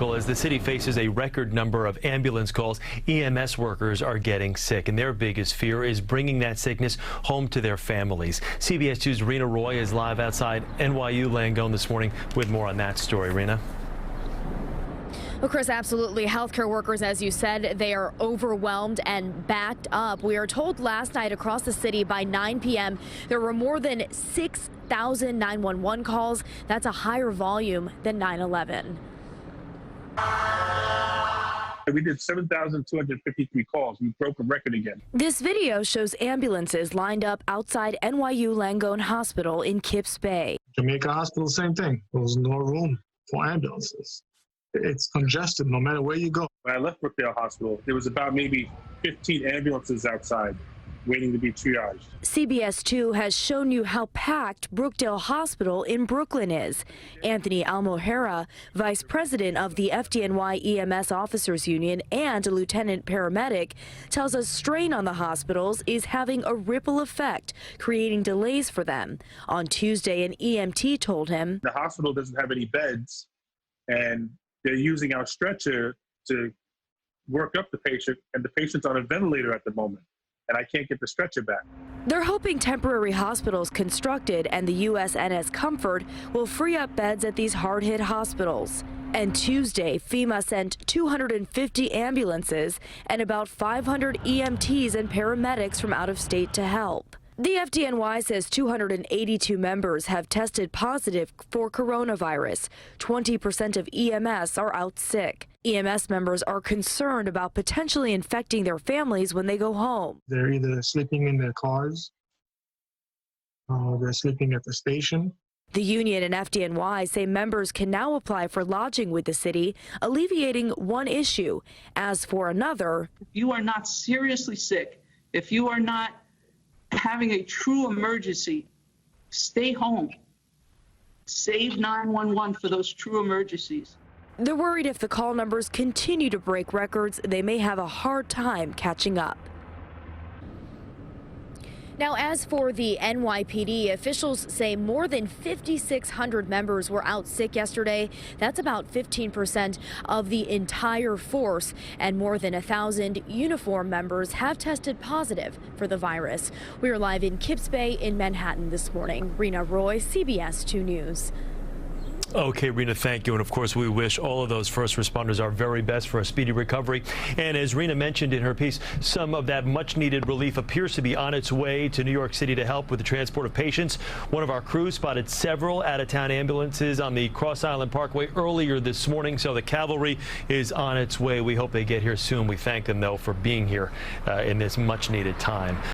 Well, as the city faces a record number of ambulance calls, EMS workers are getting sick, and their biggest fear is bringing that sickness home to their families. CBS 2's Reena Roy is live outside NYU Langone this morning with more on that story. Reena? Well, Chris, absolutely. Healthcare workers, as you said, they are overwhelmed and backed up. We are told last night across the city by 9 p.m. there were more than 6,000 911 calls. That's a higher volume than 9/11. We did 7,253 calls. We broke a record again. This video shows ambulances lined up outside NYU Langone Hospital in Kips Bay. Jamaica Hospital, same thing. There was no room for ambulances. It's congested no matter where you go. When I left Brookdale Hospital, there was about maybe 15 ambulances outside waiting to be triaged. CBS 2 has shown you how packed Brookdale Hospital in Brooklyn is. Anthony Almohera, vice president of the FDNY EMS Officers Union and a lieutenant paramedic, tells us strain on the hospitals is having a ripple effect, creating delays for them. On Tuesday, an EMT told him, the hospital doesn't have any beds, and they're using our stretcher to work up the patient, and the patient's on a ventilator at the moment, and I can't get the stretcher back. They're hoping temporary hospitals constructed and the USNS Comfort will free up beds at these hard-hit hospitals. And Tuesday, FEMA sent 250 ambulances and about 500 EMTs and paramedics from out of state to help. The FDNY says 282 members have tested positive for coronavirus. 20% of EMS are out sick. EMS members are concerned about potentially infecting their families when they go home. They're either sleeping in their cars, or they're sleeping at the station. The union and FDNY say members can now apply for lodging with the city, alleviating one issue. As for another, if you are not seriously sick, if you are not having a true emergency, stay home. Save 911 for those true emergencies. They're worried if the call numbers continue to break records, they may have a hard time catching up. Now, as for the NYPD, officials say more than 5,600 members were out sick yesterday. That's about 15% of the entire force, and more than 1,000 uniform members have tested positive for the virus. We are live in Kips Bay in Manhattan this morning. Reena Roy, CBS 2 News. Okay, Reena, thank you. And of course, we wish all of those first responders our very best for a speedy recovery. And as Reena mentioned in her piece, some of that much needed relief appears to be on its way to New York City to help with the transport of patients. One of our crews spotted several out-of-town ambulances on the Cross Island Parkway earlier this morning. So the cavalry is on its way. We hope they get here soon. We thank them, though, for being here in this much needed time.